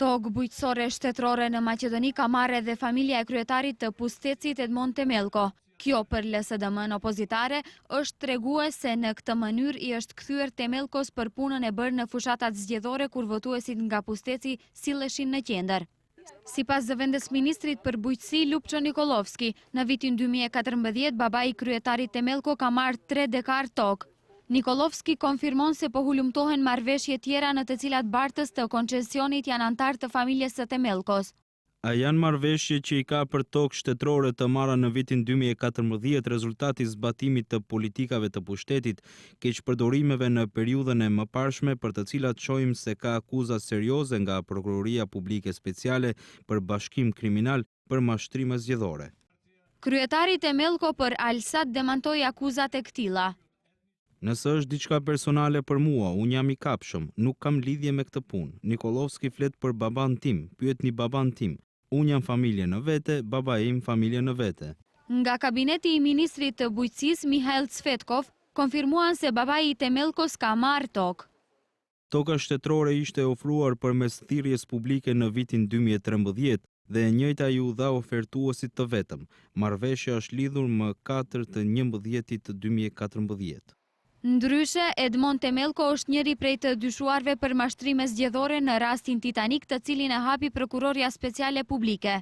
Tokë bujqësore shtetërore në Maqedoni ka marrë edhe familja e kryetarit të Pustecit Edmond Temelko. Kjo për LSDM-n opozitare është treguese në këtë mënyrë i është kthyer Temelkos për punën e bërë në fushatat zgjedhore kur votuesit nga Pusteci silleshin në qendër. Sipas zëvendës ministrit për bujqësi Lupço Nikolovski, në vitin 2014 babai i kryetarit Temelko ka marrë 3 dekar tokë. Nikolovski konfirmon se po hulumtohen marrëveshje tjera në të cilat bartës të koncesionit janë antar të familjes së Temelkos. A janë marrëveshje që i ka për tokë shtetërore të marra në vitin 2014 rezultati zbatimit të politikave të pushtetit, keqpërdorimeve në periudhën e mëparshme për të cilat shohim se ka akuza serioze nga Prokuroria Publike Speciale për bashkim kriminal për mashtrime zgjedhore. Kryetari Temelko për Alsat demantoi akuzat e këtilla. Nëse është diçka personale për mua, unë jam i kapshëm, nuk kam lidhje me këtë punë. Nikolovski flet për baban tim, pyetni baban tim. Unë jam familje në vete, baba im familje në vete. Nga kabineti i ministrit të bujqësisë Mihail Cvetkov, konfirmuan se babai i Temelkos ka marrë tokë. Toka shtetërore ishte ofruar përmes thirrjes publike në vitin 2013 dhe e njëjta i u dha ofertuesit të vetëm. Marrëveshja është lidhur më 4 të 11-tit të 2014. Ndryshe, Edmond Temelko është njëri prej të dyshuarve për mashtrime zgjedhore në rastin Titanik, të cilin e hapi Prokuroria Speciale Publike.